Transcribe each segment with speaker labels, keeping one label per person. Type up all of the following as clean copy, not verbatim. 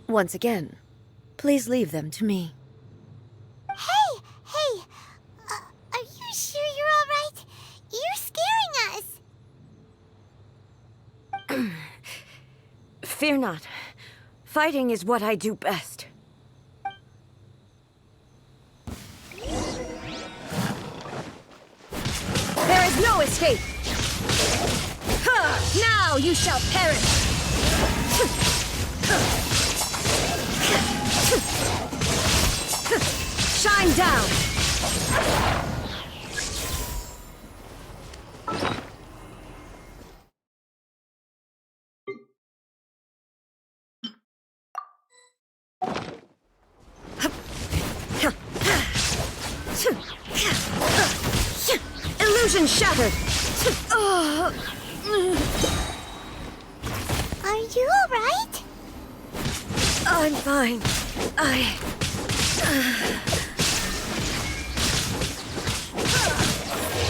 Speaker 1: Once again, please leave them to me.
Speaker 2: Hey! Are you sure you're all right? You're scaring us!
Speaker 1: Fear not. Fighting is what I do best. There is no escape! Now you shall perish! Shine down! Illusion shattered!
Speaker 2: Are you all right?
Speaker 1: I'm fine.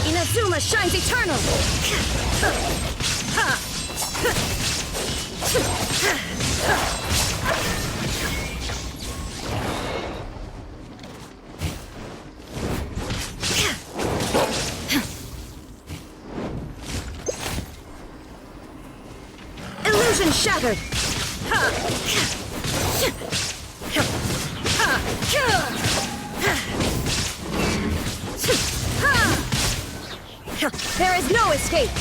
Speaker 1: Inazuma shines eternal! Illusion shattered! There is no escape!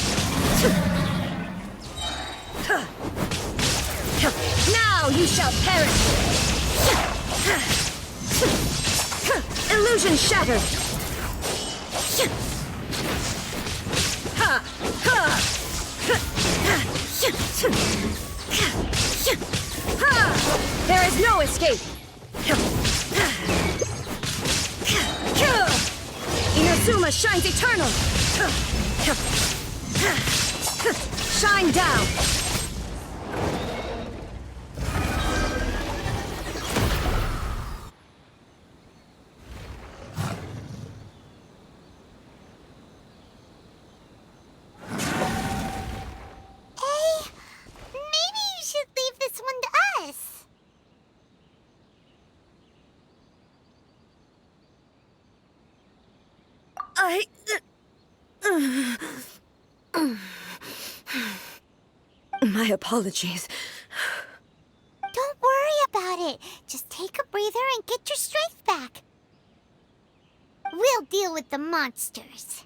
Speaker 1: Now you shall perish! Illusion shattered! There is no escape! Inazuma shines eternal! Shine down!
Speaker 2: Maybe you should leave this one to us.
Speaker 1: My apologies.
Speaker 2: Don't worry Just take a breather and get your strength back. We'll deal with the monsters.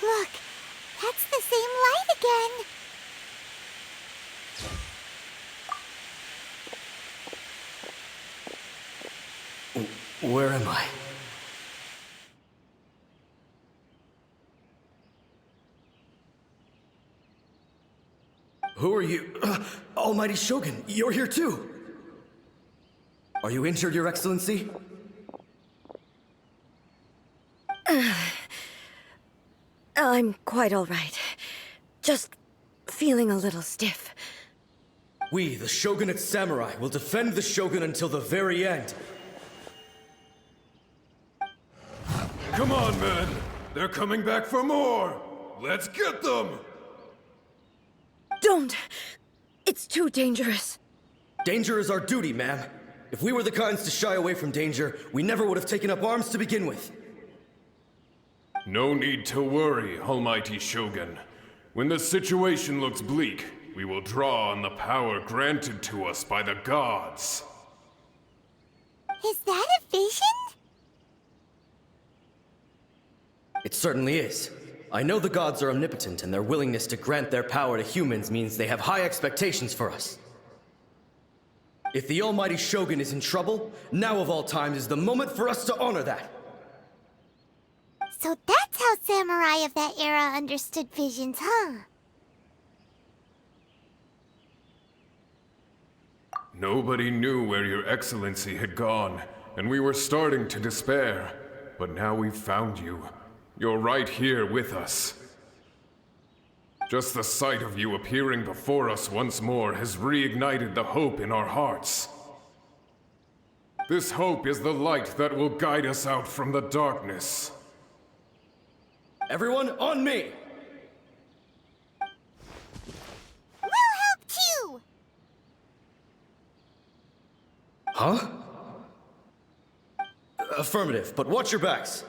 Speaker 2: Look, that's the same light again.
Speaker 3: Where am I? Who are you? Almighty Shogun, you're here too! Are you injured, Your Excellency?
Speaker 1: I'm quite all right. Just feeling a little stiff.
Speaker 3: We, the Shogunate Samurai, will defend the Shogun until the very end.
Speaker 4: Come on, men! They're coming back for more! Let's get them!
Speaker 1: Don't! It's too dangerous.
Speaker 3: Danger is our duty, ma'am. If we were the kinds to shy away from danger, we never would have taken up arms to begin with.
Speaker 4: No need to worry, Almighty Shogun. When the situation looks bleak, we will draw on the power granted to us by the gods.
Speaker 2: Is that a vision?
Speaker 3: It certainly is. I know the gods are omnipotent, and their willingness to grant their power to humans means they have high expectations for us. If the Almighty Shogun is in trouble, now of all times is the moment for us to honor that.
Speaker 2: So that's how samurai of that era understood visions, huh?
Speaker 4: Nobody knew where Your Excellency had gone, and we were starting to despair. But now we've found you. You're right here with us. Just the sight of you appearing before us once more has reignited the hope in our hearts. This hope is the light that will guide us out from the darkness.
Speaker 3: Everyone, on me!
Speaker 2: We'll help too!
Speaker 3: Huh? Affirmative, but watch your backs.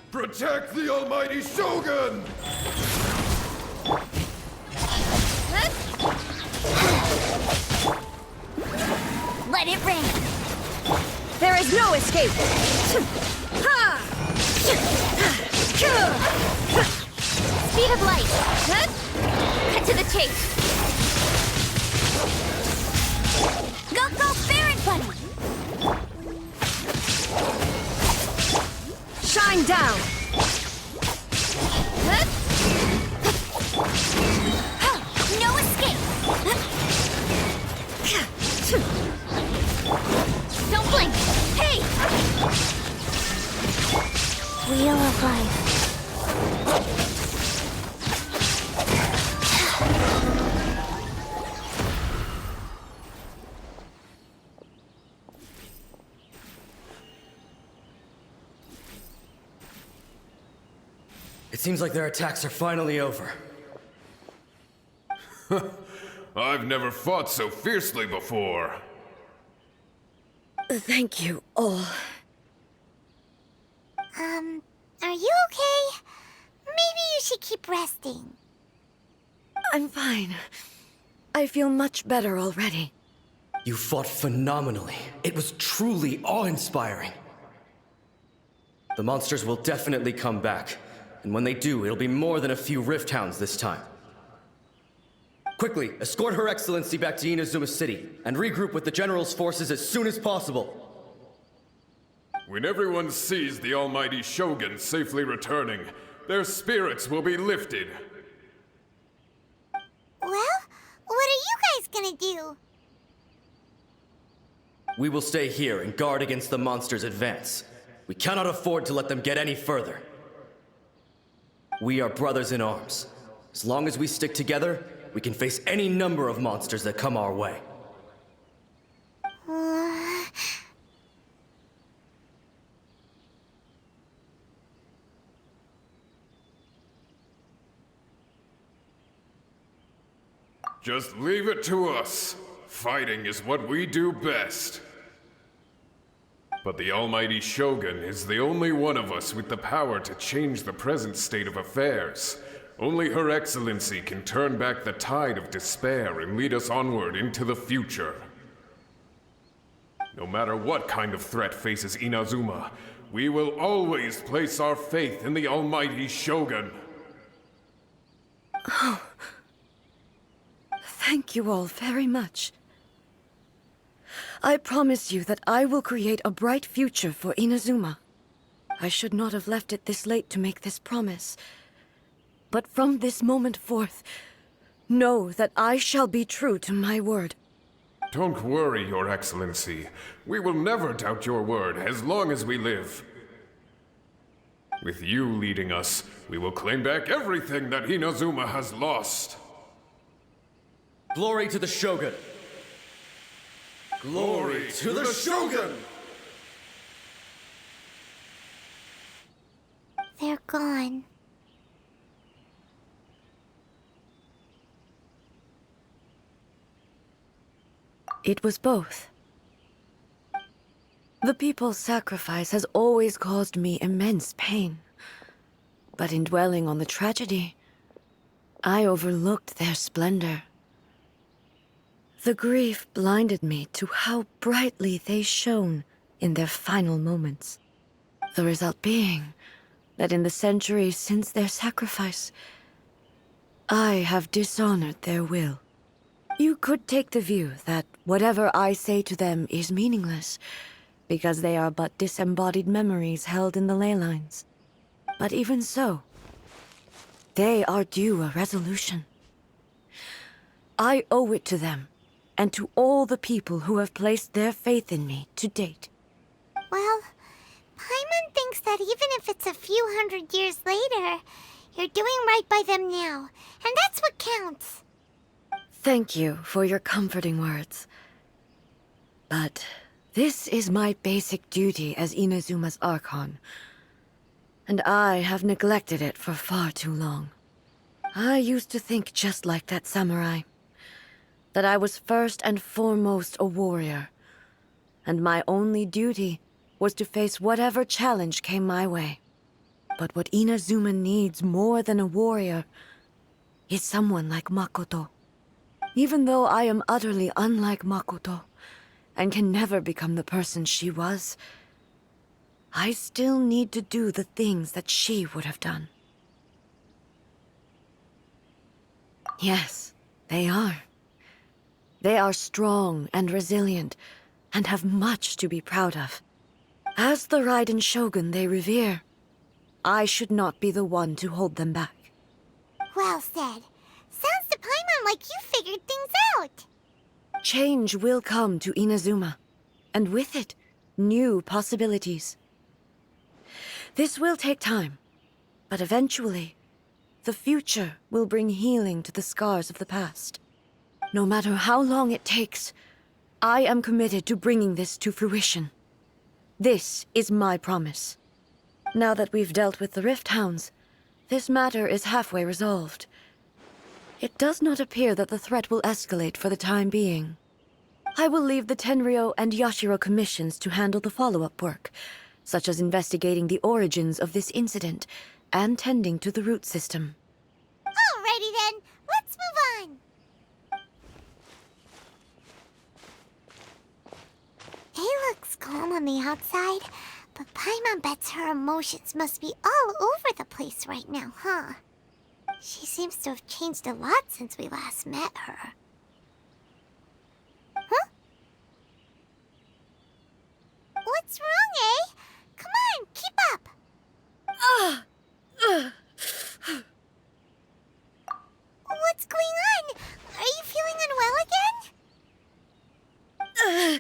Speaker 4: Protect the Almighty Shogun!
Speaker 2: Let it rain!
Speaker 1: There is no escape!
Speaker 2: Speed of light! Cut to the chase! Go, Spirit Bunny!
Speaker 1: Shine down!
Speaker 2: No escape! Don't blink! Hey! Wheel of Life.
Speaker 3: It seems like their attacks are finally over.
Speaker 4: I've never fought so fiercely before.
Speaker 1: Thank you all.
Speaker 2: Are you okay? Maybe you should keep resting.
Speaker 1: I'm fine. I feel much better already.
Speaker 3: You fought phenomenally. It was truly awe-inspiring. The monsters will definitely come back. And when they do, it'll be more than a few Rift Hounds this time. Quickly, escort Her Excellency back to Inazuma City, and regroup with the General's forces as soon as possible.
Speaker 4: When everyone sees the Almighty Shogun safely returning, their spirits will be lifted.
Speaker 2: Well, what are you guys gonna do?
Speaker 3: We will stay here and guard against the monsters' advance. We cannot afford to let them get any further. We are brothers in arms. As long as we stick together, we can face any number of monsters that come our way.
Speaker 4: Just leave it to us. Fighting is what we do best. But the almighty Shogun is the only one of us with the power to change the present state of affairs. Only Her Excellency can turn back the tide of despair and lead us onward into the future. No matter what kind of threat faces Inazuma, we will always place our faith in the almighty Shogun.
Speaker 1: Thank you all very much. I promise you that I will create a bright future for Inazuma. I should not have left it this late to make this promise. But from this moment forth, know that I shall be true to my word.
Speaker 4: Don't worry, Your Excellency. We will never doubt your word as long as we live. With you leading us, we will claim back everything that Inazuma has lost.
Speaker 3: Glory to the Shogun! Glory to the Shogun!
Speaker 2: They're gone.
Speaker 1: It was both. The people's sacrifice has always caused me immense pain. But in dwelling on the tragedy, I overlooked their splendor. The grief blinded me to how brightly they shone in their final moments. The result being that in the centuries since their sacrifice, I have dishonored their will. You could take the view that whatever I say to them is meaningless, because they are but disembodied memories held in the ley lines. But even so, they are due a resolution. I owe it to them, and to all the people who have placed their faith in me to date.
Speaker 2: Well, Paimon thinks that even if it's a few hundred years later, you're doing right by them now, and that's what counts.
Speaker 1: Thank you for your comforting words. But this is my basic duty as Inazuma's Archon, and I have neglected it for far too long. I used to think just like that samurai, that I was first and foremost a warrior, and my only duty was to face whatever challenge came my way. But what Inazuma needs more than a warrior is someone like Makoto. Even though I am utterly unlike Makoto, and can never become the person she was, I still need to do the things that she would have done. Yes, they are. They are strong and resilient, and have much to be proud of. As the Raiden Shogun they revere, I should not be the one to hold them back.
Speaker 2: Well said. Sounds to Paimon like you figured things out.
Speaker 1: Change will come to Inazuma, and with it, new possibilities. This will take time, but eventually, the future will bring healing to the scars of the past. No matter how long it takes, I am committed to bringing this to fruition. This is my promise. Now that we've dealt with the Rift Hounds, this matter is halfway resolved. It does not appear that the threat will escalate for the time being. I will leave the Tenryo and Yashiro commissions to handle the follow-up work, such as investigating the origins of this incident and tending to the root system.
Speaker 2: Alrighty then, let's move on. It looks calm on the outside, but Paimon bets her emotions must be all over the place right now, huh? She seems to have changed a lot since we last met her. Huh? What's wrong, eh? Come on, keep up! What's going on? Are you feeling unwell again?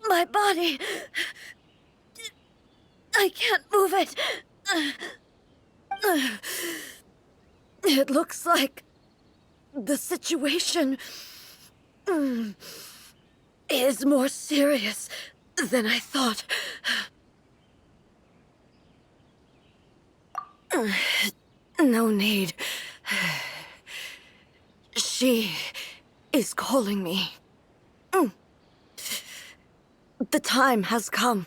Speaker 1: My body... I can't move it. It looks like the situation is more serious than I thought. No need. She is calling me. The time has come.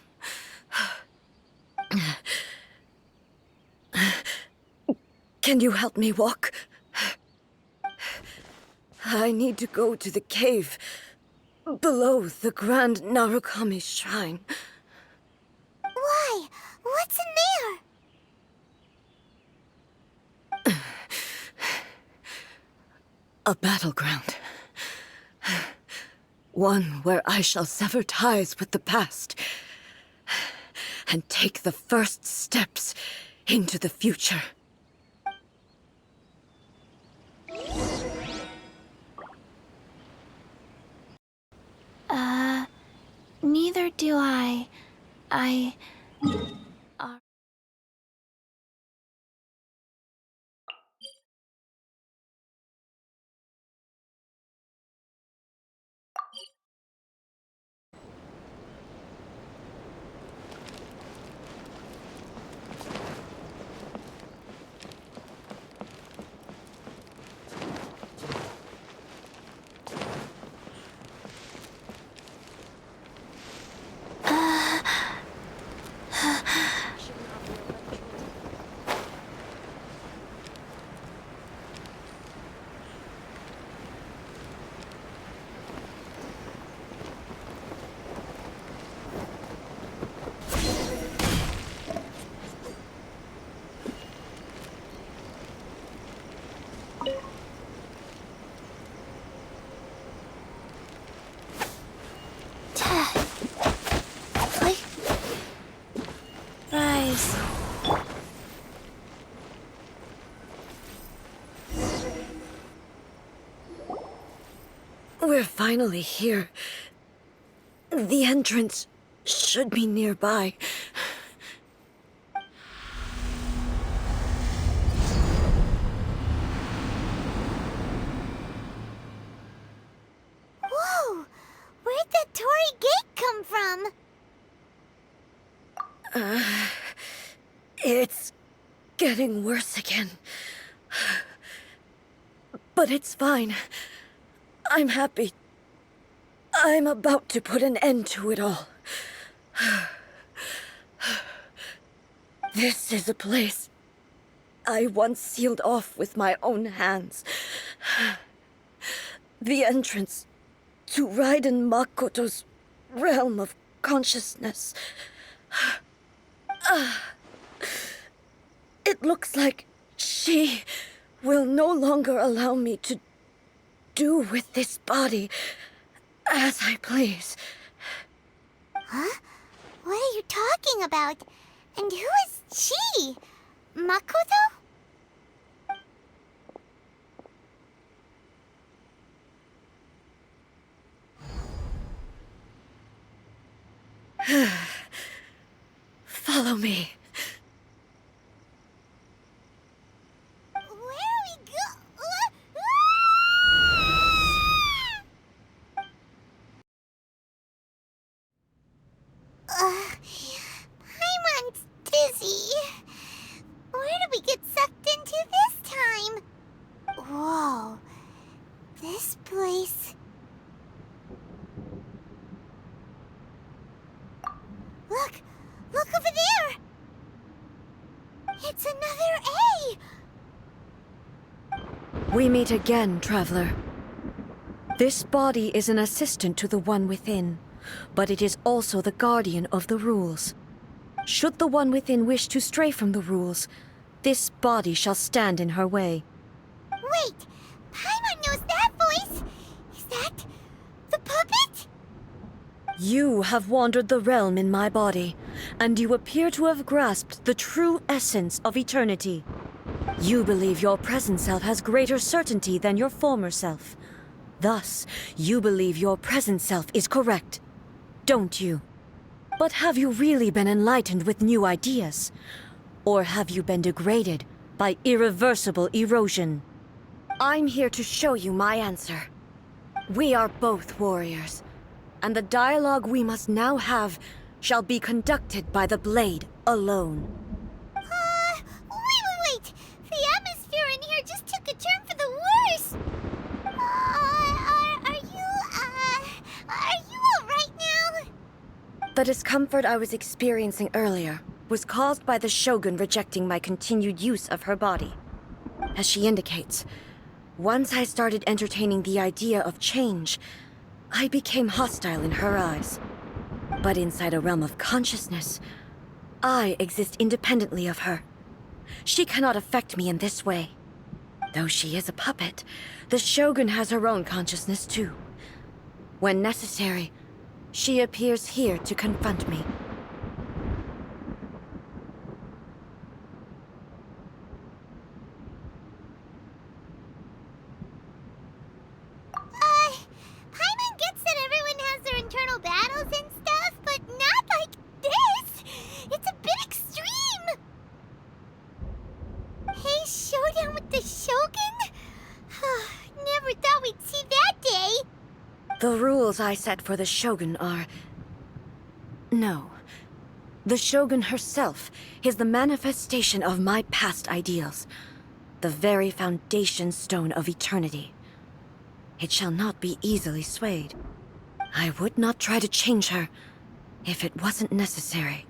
Speaker 1: Can you help me walk? I need to go to the cave below the Grand Narukami Shrine.
Speaker 2: Why? What's in there?
Speaker 1: A battleground. One where I shall sever ties with the past and take the first steps into the future.
Speaker 2: Neither do I. Rise.
Speaker 1: We're finally here. The entrance should be nearby.
Speaker 2: Whoa! Where'd that Torii gate come from?
Speaker 1: It's getting worse again. But it's fine. I'm happy. I'm about to put an end to it all. This is a place I once sealed off with my own hands. The entrance to Raiden Makoto's realm of consciousness. It looks like she will no longer allow me to do with this body as I please.
Speaker 2: Huh? What are you talking about? And who is she? Makoto?
Speaker 1: Follow me.
Speaker 2: Where are we go? Paimon's dizzy. Where did we get sucked into this time? Whoa. This place... Look! Look over there! It's another A!
Speaker 1: We meet again, traveler. This body is an assistant to the One Within, but it is also the guardian of the rules. Should the One Within wish to stray from the rules, this body shall stand in her way.
Speaker 2: Wait! Paimon knows that voice! Is that... the puppet?
Speaker 1: You have wandered the realm in my body, and you appear to have grasped the true essence of eternity. You believe your present self has greater certainty than your former self. Thus, you believe your present self is correct, don't you? But have you really been enlightened with new ideas? Or have you been degraded by irreversible erosion? I'm here to show you my answer. We are both warriors, and the dialogue we must now have shall be conducted by the blade alone.
Speaker 2: Wait! The atmosphere in here just took a turn for the worse! Are you alright now?
Speaker 1: The discomfort I was experiencing earlier was caused by the Shogun rejecting my continued use of her body. As she indicates, once I started entertaining the idea of change, I became hostile in her eyes. But inside a realm of consciousness, I exist independently of her. She cannot affect me in this way. Though she is a puppet, the Shogun has her own consciousness too. When necessary, she appears here to confront me.
Speaker 2: Paimon gets that everyone has their internal battles and stuff, but not like this! It's a bit extreme! Hey, showdown with the Shogun? Never thought we'd see that day!
Speaker 1: The rules I set for the Shogun are... No. The Shogun herself is the manifestation of my past ideals. The very foundation stone of eternity. It shall not be easily swayed. I would not try to change her if it wasn't necessary.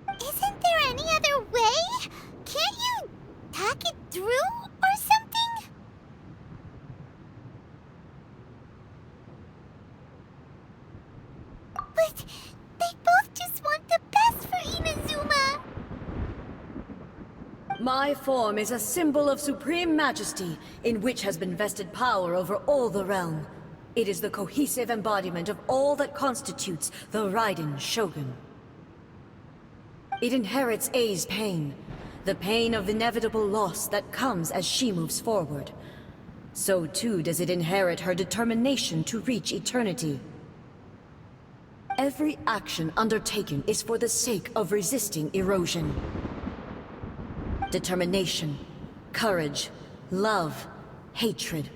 Speaker 2: Isn't there any other way? Can't you talk it through or something? But they both just want the best for Inazuma.
Speaker 1: My form is a symbol of supreme majesty, in which has been vested power over all the realm. It is the cohesive embodiment of all that constitutes the Raiden Shogun. It inherits Ei's pain, the pain of inevitable loss that comes as she moves forward. So too does it inherit her determination to reach eternity. Every action undertaken is for the sake of resisting erosion. Determination, courage, love, hatred,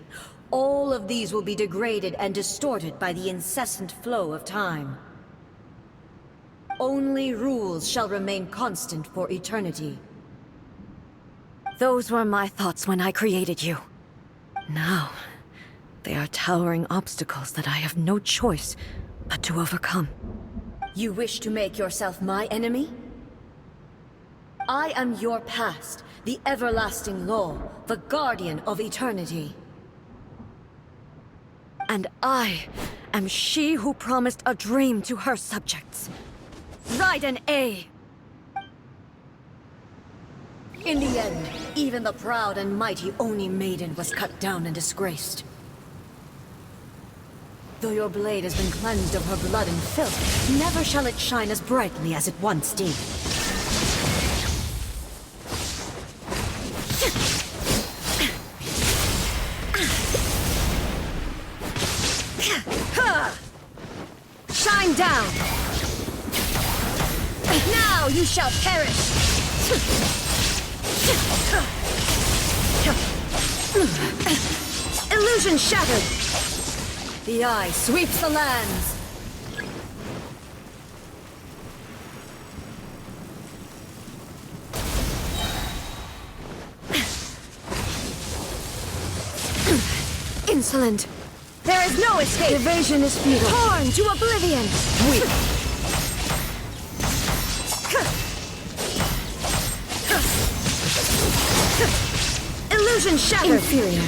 Speaker 1: all of these will be degraded and distorted by the incessant flow of time. Only rules shall remain constant for eternity. Those were my thoughts when I created you. Now, they are towering obstacles that I have no choice but to overcome. You wish to make yourself my enemy? I am your past, the everlasting law, the guardian of eternity. And I am she who promised a dream to her subjects. Raiden A. In the end, even the proud and mighty Oni Maiden was cut down and disgraced. Though your blade has been cleansed of her blood and filth, never shall it shine as brightly as it once did. Shine down! Now you shall perish! Illusion shattered! The eye sweeps the lands! Insolent! There is no escape! Evasion is futile! Torn to oblivion! Weak! Illusion shattered! Inferior!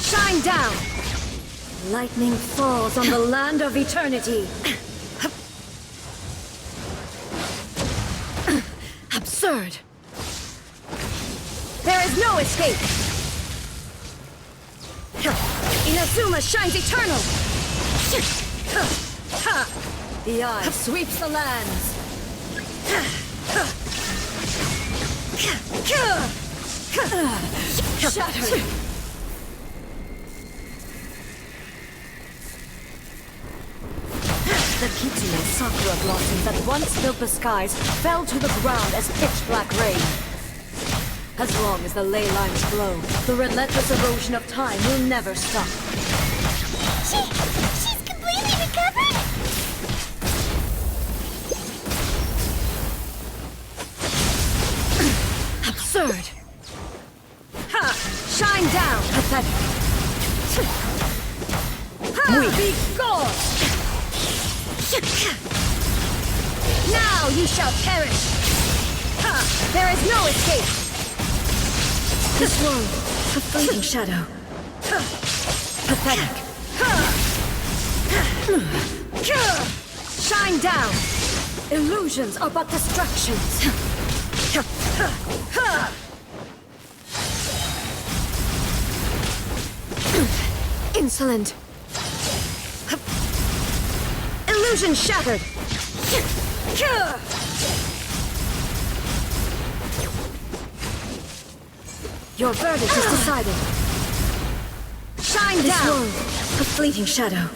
Speaker 1: Shine down! Lightning falls on the land of eternity! Absurd! There is no escape! Inazuma shines eternal! The eye sweeps the lands! Shattered! The Kitsune sakura blossoms that once filled the skies fell to the ground as pitch-black rain. As long as the ley lines flow, the relentless erosion of time will never stop.
Speaker 2: She's completely recovered?
Speaker 1: Absurd! Be gone!
Speaker 5: Now you shall perish! There is no escape!
Speaker 1: This world, a fleeting shadow. Pathetic.
Speaker 5: Shine down!
Speaker 1: Illusions are but distractions. Insolent.
Speaker 5: Illusion shattered!
Speaker 1: Your verdict is decided.
Speaker 5: Shine
Speaker 1: This
Speaker 5: down!
Speaker 1: world, a fleeting shadow.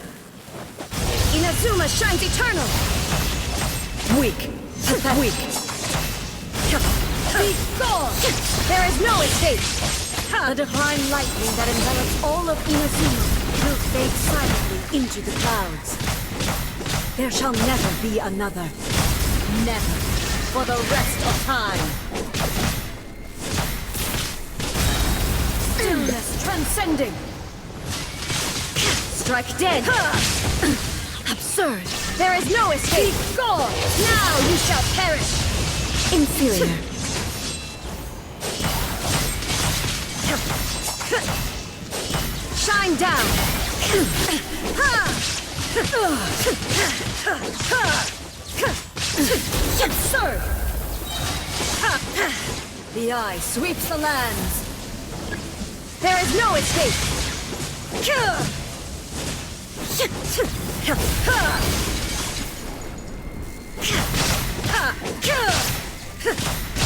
Speaker 5: Inazuma shines eternal!
Speaker 1: Weak. Weak.
Speaker 5: Be gone! There is no escape!
Speaker 1: The divine lightning that envelops all of Inazuma will fade silently into the clouds. There shall never be another. Never. For the rest of time. Stillness transcending.
Speaker 5: Strike dead!
Speaker 1: Absurd.
Speaker 5: There is no escape!
Speaker 1: Be gone.
Speaker 5: Now you shall perish!
Speaker 1: Inferior.
Speaker 5: Shine down!
Speaker 1: Absurd. The eye sweeps the lands.
Speaker 5: There is no escape!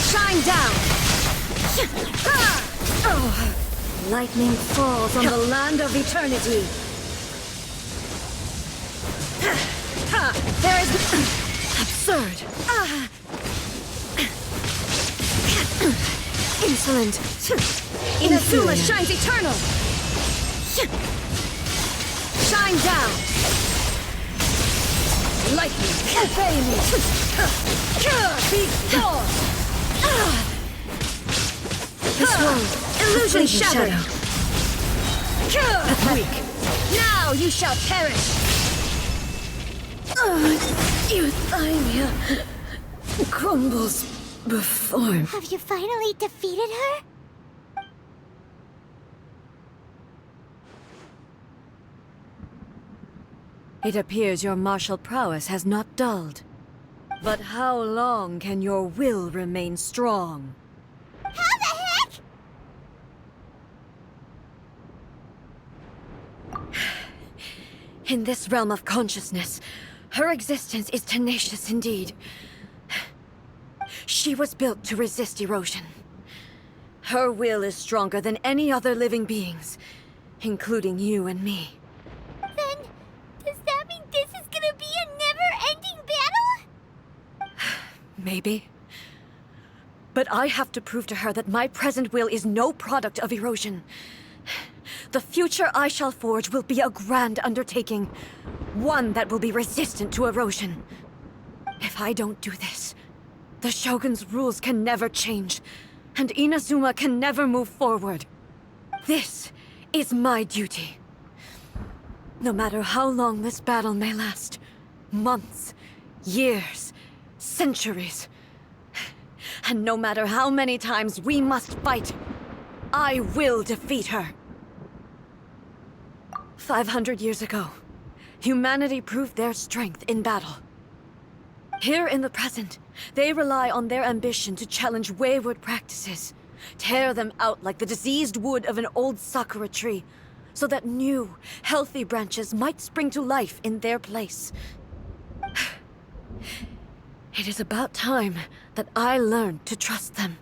Speaker 5: Shine down!
Speaker 1: Lightning falls on the land of eternity.
Speaker 5: There is...
Speaker 1: Absurd. Insolent.
Speaker 5: Inazuma
Speaker 1: Inferior.
Speaker 5: shines eternal! Shine down!
Speaker 1: Lightning, obey me.
Speaker 5: Be gone!
Speaker 1: This world,
Speaker 5: Illusion
Speaker 1: a fleeting
Speaker 5: shattered!
Speaker 1: shadow. Weak.
Speaker 5: Now you shall perish!
Speaker 1: Euthymia crumbles before me.
Speaker 2: Have you finally defeated her?
Speaker 1: It appears your martial prowess has not dulled. But how long can your will remain strong?
Speaker 2: How the heck?
Speaker 1: In this realm of consciousness, her existence is tenacious indeed. She was built to resist erosion. Her will is stronger than any other living beings, including you and me.
Speaker 2: Then, does that mean this is gonna be a never-ending battle?
Speaker 1: Maybe. But I have to prove to her that my present will is no product of erosion. The future I shall forge will be a grand undertaking, one that will be resistant to erosion. If I don't do this, the Shogun's rules can never change, and Inazuma can never move forward. This is my duty. No matter how long this battle may last, months, years, centuries, and no matter how many times we must fight, I will defeat her. 500 years ago, humanity proved their strength in battle. Here in the present, they rely on their ambition to challenge wayward practices, tear them out like the diseased wood of an old sakura tree, so that new, healthy branches might spring to life in their place. It is about time that I learned to trust them.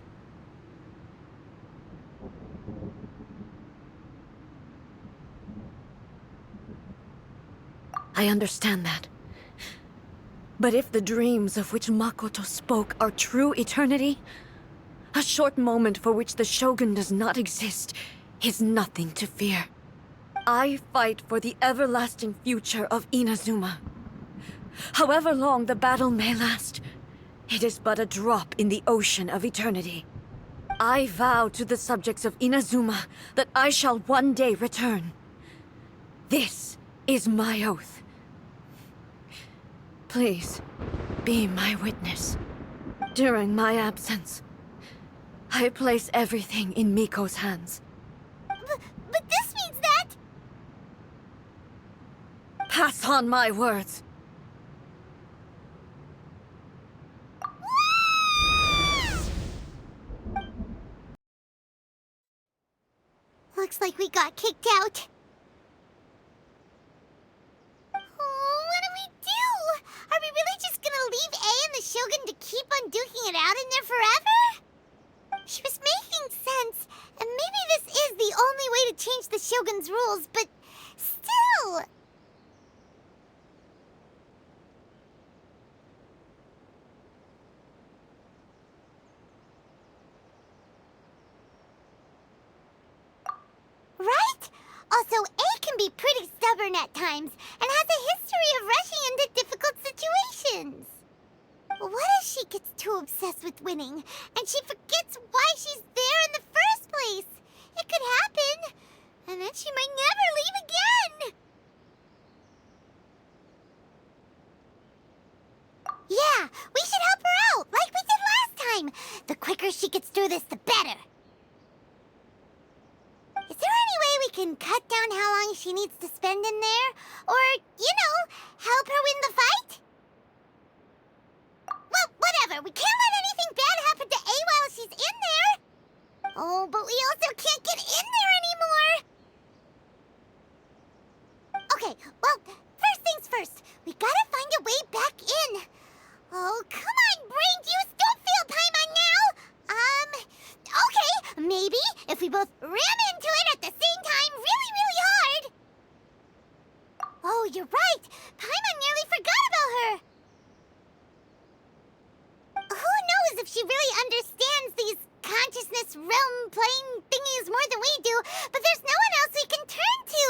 Speaker 1: I understand that. But if the dreams of which Makoto spoke are true eternity, a short moment for which the Shogun does not exist is nothing to fear. I fight for the everlasting future of Inazuma. However long the battle may last, it is but a drop in the ocean of eternity. I vow to the subjects of Inazuma that I shall one day return. This is my oath. Please, be my witness. During my absence, I place everything in Miko's hands.
Speaker 2: But this means that...
Speaker 1: Pass on my words.
Speaker 2: Looks like we got kicked out. Oh, what do we do? Are we really just gonna leave A and the Shogun to keep on duking it out in there forever? She was making sense, and maybe this is the only way to change the Shogun's rules, but still... Right? Also, A can be pretty stubborn at times, and has a history of rushing into difficult situations. What if she gets too obsessed with winning, and she forgets why she's there in the first place? It could happen, and then she might never leave again. Yeah, we should help her out, like we did last time. The quicker she gets through this, the better. Is there any way we can cut down how long she needs to spend in there? Or, help her win the fight? Well, whatever. We can't let anything bad happen to A while she's in there. Oh, but we also can't get in there anymore. Okay, well, first things first. We gotta find a way back in. Oh, come on, brain juice. Don't feel paimon now. Okay, maybe if we both ram into it at the same time really, really hard. Oh, you're right. Paimon nearly forgot about her. Who knows if she really understands these consciousness realm plane thingies more than we do, but there's no one else we can turn to.